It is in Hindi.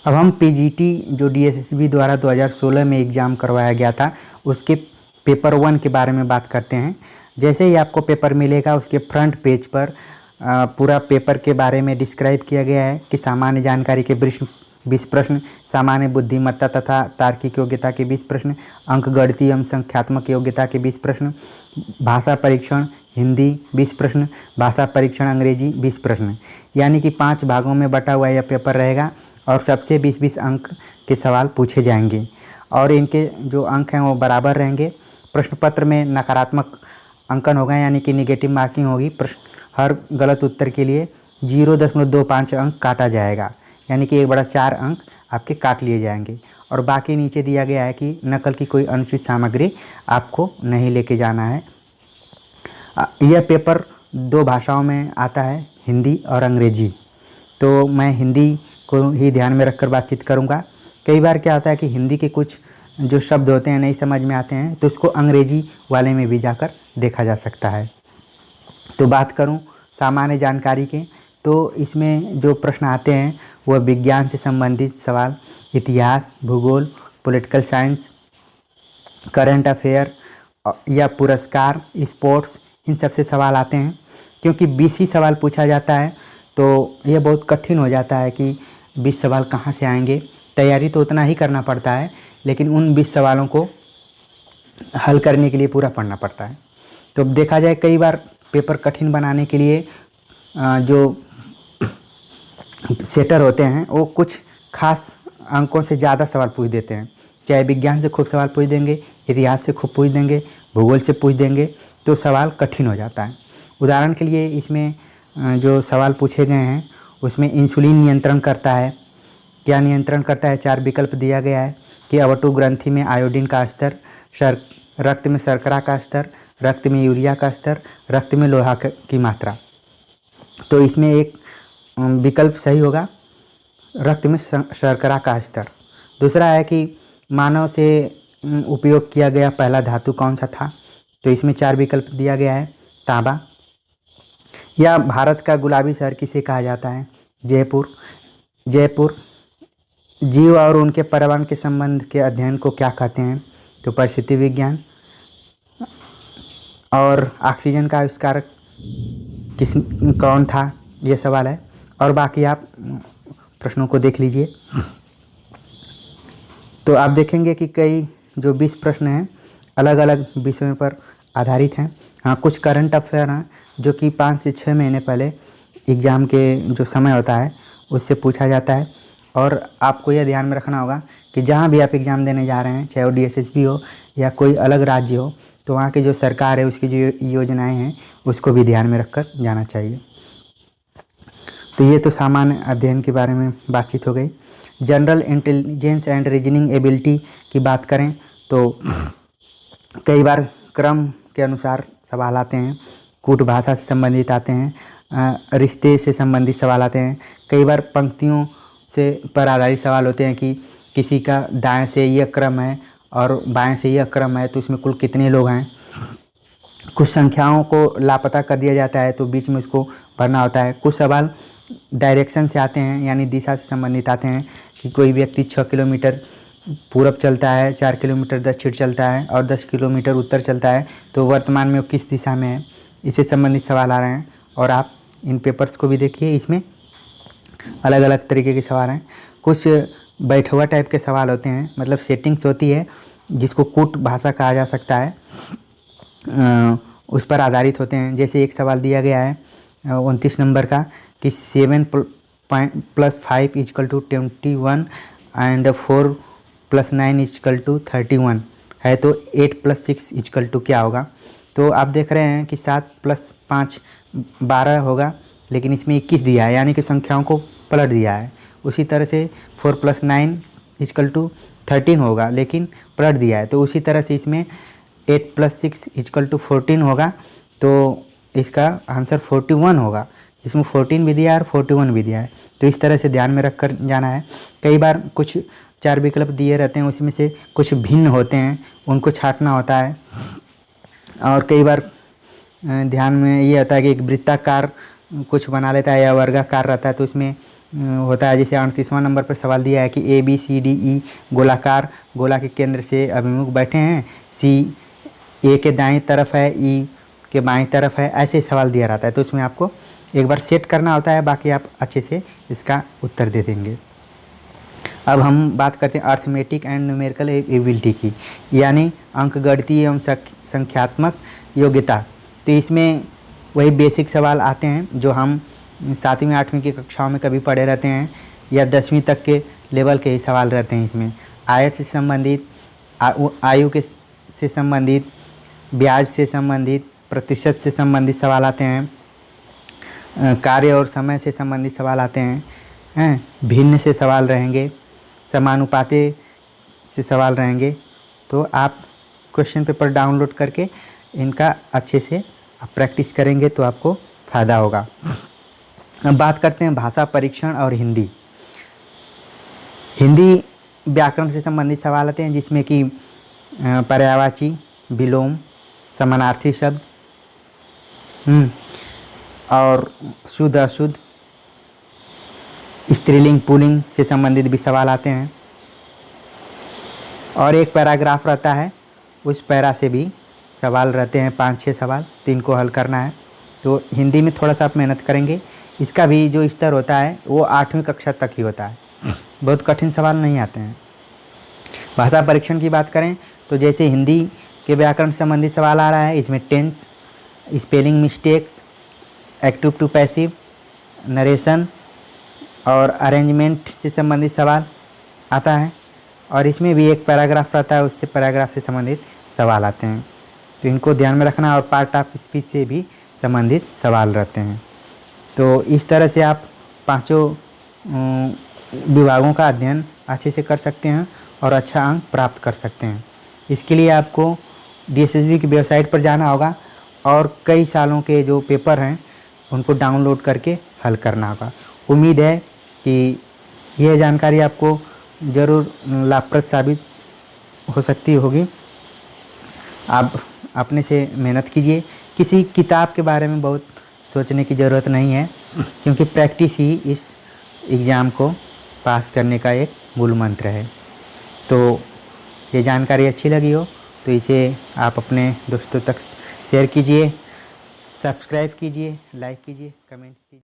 अब हम पीजीटी जो डीएसएसबी द्वारा 2016 में एग्ज़ाम करवाया गया था उसके पेपर 1 के बारे में बात करते हैं। जैसे ही आपको पेपर मिलेगा उसके फ्रंट पेज पर पूरा पेपर के बारे में डिस्क्राइब किया गया है कि सामान्य जानकारी के 20 प्रश्न, सामान्य बुद्धिमत्ता तथा तार्किक योग्यता के 20 प्रश्न, अंकगणितीय एवं संख्यात्मक योग्यता के 20 प्रश्न, भाषा परीक्षण हिंदी 20 प्रश्न, भाषा परीक्षण अंग्रेजी 20 प्रश्न, यानी कि 5 भागों में बटा हुआ यह पेपर रहेगा और सबसे 20-20 अंक के सवाल पूछे जाएंगे और इनके जो अंक हैं वो बराबर रहेंगे। प्रश्न पत्र में नकारात्मक अंकन होगा यानी कि निगेटिव मार्किंग होगी। हर गलत उत्तर के लिए 0.25 अंक काटा जाएगा, यानी कि 1/4 अंक आपके काट लिए जाएंगे। और बाकी नीचे दिया गया है कि नकल की कोई अनुचित सामग्री आपको नहीं लेके जाना है। यह पेपर 2 भाषाओं में आता है, हिंदी और अंग्रेजी। तो मैं हिंदी को ही ध्यान में रखकर बातचीत करूंगा। कई बार क्या होता है कि हिंदी के कुछ जो शब्द होते हैं नहीं समझ में आते हैं तो उसको अंग्रेजी वाले में भी जाकर देखा जा सकता है। तो बात करूं सामान्य जानकारी के, तो इसमें जो प्रश्न आते हैं वह विज्ञान से संबंधित सवाल, इतिहास, भूगोल, पॉलिटिकल साइंस, करंट अफेयर या पुरस्कार, स्पोर्ट्स, इन सब से सवाल आते हैं। क्योंकि 20 ही सवाल पूछा जाता है तो यह बहुत कठिन हो जाता है कि 20 सवाल कहाँ से आएंगे। तैयारी तो उतना ही करना पड़ता है लेकिन उन 20 सवालों को हल करने के लिए पूरा पढ़ना पड़ता है। तो देखा जाए कई बार पेपर कठिन बनाने के लिए जो सेटर होते हैं वो कुछ खास अंकों से ज़्यादा सवाल पूछ देते हैं। चाहे विज्ञान से खूब सवाल पूछ देंगे, इतिहास से खूब पूछ देंगे, भूगोल से पूछ देंगे, तो सवाल कठिन हो जाता है। उदाहरण के लिए इसमें जो सवाल पूछे गए हैं उसमें इंसुलिन नियंत्रण करता है, क्या नियंत्रण करता है? 4 विकल्प दिया गया है कि अवटु ग्रंथि में आयोडीन का स्तर, रक्त में शर्करा का स्तर, रक्त में यूरिया का स्तर, रक्त में लोहा की मात्रा। तो इसमें एक विकल्प सही होगा, रक्त में शर्करा का स्तर। दूसरा है कि मानव से उपयोग किया गया पहला धातु कौन सा था? तो इसमें 4 विकल्प दिया गया है, तांबा। या भारत का गुलाबी शहर किसे कहा जाता है? जयपुर। जीव और उनके पर्यावरण के संबंध के अध्ययन को क्या कहते हैं? तो परिस्थिति विज्ञान। और ऑक्सीजन का आविष्कारक कौन था? ये सवाल है। और बाकी आप प्रश्नों को देख लीजिए। तो आप देखेंगे कि कई जो 20 प्रश्न हैं अलग अलग विषयों पर आधारित हैं। हाँ, कुछ करंट अफेयर हैं जो कि 5 से 6 महीने पहले एग्ज़ाम के जो समय होता है उससे पूछा जाता है। और आपको यह ध्यान में रखना होगा कि जहाँ भी आप एग्ज़ाम देने जा रहे हैं, चाहे वो डीएसएसबी हो या कोई अलग राज्य हो, तो वहाँ की जो सरकार है उसकी जो योजनाएं हैं उसको भी ध्यान में रखकर जाना चाहिए। तो ये तो सामान्य अध्ययन के बारे में बातचीत हो गई। General intelligence and reasoning ability की बात करें तो कई बार क्रम के अनुसार सवाल आते हैं, कूट भाषा से संबंधित आते हैं, रिश्ते से संबंधित सवाल आते हैं। कई बार पंक्तियों से पर आधारित सवाल होते हैं कि किसी का दाएं से यह क्रम है और बाएं से यह क्रम है तो उसमें कुल कितने लोग हैं। कुछ संख्याओं को लापता कर दिया जाता है तो बीच में उसको भरना होता है। कुछ सवाल डायरेक्शन से आते हैं यानी दिशा से संबंधित आते हैं कि कोई व्यक्ति 6 किलोमीटर पूरब चलता है, 4 किलोमीटर दक्षिण चलता है और 10 किलोमीटर उत्तर चलता है, तो वर्तमान में वो किस दिशा में है, इससे संबंधित सवाल आ रहे हैं। और आप इन पेपर्स को भी देखिए, इसमें अलग अलग तरीके के सवाल हैं। कुछ बैठुआ टाइप के सवाल होते हैं, मतलब सेटिंग्स होती है जिसको कूट भाषा कहा जा सकता है, उस पर आधारित होते हैं। जैसे एक सवाल दिया गया है 29 नंबर का कि 7 + 5 = 21 एंड 4 + 9 = 31 है, तो 8 + 6 = क्या होगा? तो आप देख रहे हैं कि 7 + 5 12 होगा, लेकिन इसमें 21 दिया है यानी कि संख्याओं को पलट दिया है। उसी तरह से 4 + 9 = 13 होगा, लेकिन पलट दिया है। तो उसी तरह से इसमें 8 + 6 = 14 होगा, तो इसका आंसर 41 होगा। इसमें 14 भी दिया है और 41 भी दिया है, तो इस तरह से ध्यान में रख कर जाना है। कई बार कुछ 4 विकल्प दिए रहते हैं, उसमें से कुछ भिन्न होते हैं, उनको छांटना होता है। और कई बार ध्यान में ये आता है कि एक वृत्ताकार कुछ बना लेता है या वर्गाकार रहता है, तो इसमें होता है। जैसे 38वां नंबर पर सवाल दिया है कि ABCDE गोलाकार गोला के केंद्र से अभिमुख बैठे हैं, C A के दाएं तरफ है, E के बाएं तरफ है, ऐसे सवाल दिया रहता है। तो उसमें आपको एक बार सेट करना होता है, बाकी आप अच्छे से इसका उत्तर दे देंगे। अब हम बात करते हैं अर्थमेटिक एंड न्यूमेरिकल एबिलिटी की, यानी अंकगणितीय एवं संख्यात्मक योग्यता। तो इसमें वही बेसिक सवाल आते हैं जो हम 7वीं 8वीं की कक्षाओं में कभी पढ़े रहते हैं, या 10वीं तक के लेवल के ही सवाल रहते हैं। इसमें आयत से संबंधित, आयु के से संबंधित, ब्याज से संबंधित, प्रतिशत से संबंधित सवाल आते हैं, कार्य और समय से संबंधित सवाल आते हैं, भिन्न से सवाल रहेंगे, समानुपाती से सवाल रहेंगे। तो आप क्वेश्चन पेपर डाउनलोड करके इनका अच्छे से आप प्रैक्टिस करेंगे तो आपको फ़ायदा होगा। अब बात करते हैं भाषा परीक्षण और हिंदी। हिंदी व्याकरण से संबंधित सवाल आते हैं, जिसमें कि पर्यायवाची, विलोम, समानार्थी शब्द और शुद्ध अशुद्ध, स्त्रीलिंग पुल्लिंग से संबंधित भी सवाल आते हैं। और एक पैराग्राफ रहता है, उस पैरा से भी सवाल रहते हैं 5-6 सवाल, तो इनको हल करना है। तो हिंदी में थोड़ा सा आप मेहनत करेंगे। इसका भी जो स्तर होता है वो 8वीं कक्षा तक ही होता है, बहुत कठिन सवाल नहीं आते हैं। भाषा परीक्षण की बात करें तो जैसे हिंदी के व्याकरण से संबंधित सवाल आ रहा है, इसमें tense, spelling mistakes, active to passive, narration और अरेंजमेंट से संबंधित सवाल आता है। और इसमें भी एक पैराग्राफ रहता है, उससे पैराग्राफ से संबंधित सवाल आते हैं, तो इनको ध्यान में रखना। और पार्ट ऑफ स्पीच से भी संबंधित सवाल रहते हैं। तो इस तरह से आप 5 विभागों का अध्ययन अच्छे से कर सकते हैं और अच्छा अंक प्राप्त कर सकते हैं। इसके लिए आपको DSSB की वेबसाइट पर जाना होगा और कई सालों के जो पेपर हैं उनको डाउनलोड करके हल करना होगा। उम्मीद है कि यह जानकारी आपको ज़रूर लाभप्रद साबित हो सकती होगी। आप अपने से मेहनत कीजिए। किसी किताब के बारे में बहुत सोचने की ज़रूरत नहीं है, क्योंकि प्रैक्टिस ही इस एग्ज़ाम को पास करने का एक मूल मंत्र है। तो ये जानकारी अच्छी लगी हो तो इसे आप अपने दोस्तों तक शेयर कीजिए, सब्सक्राइब कीजिए, लाइक कीजिए, कमेंट कीजिए।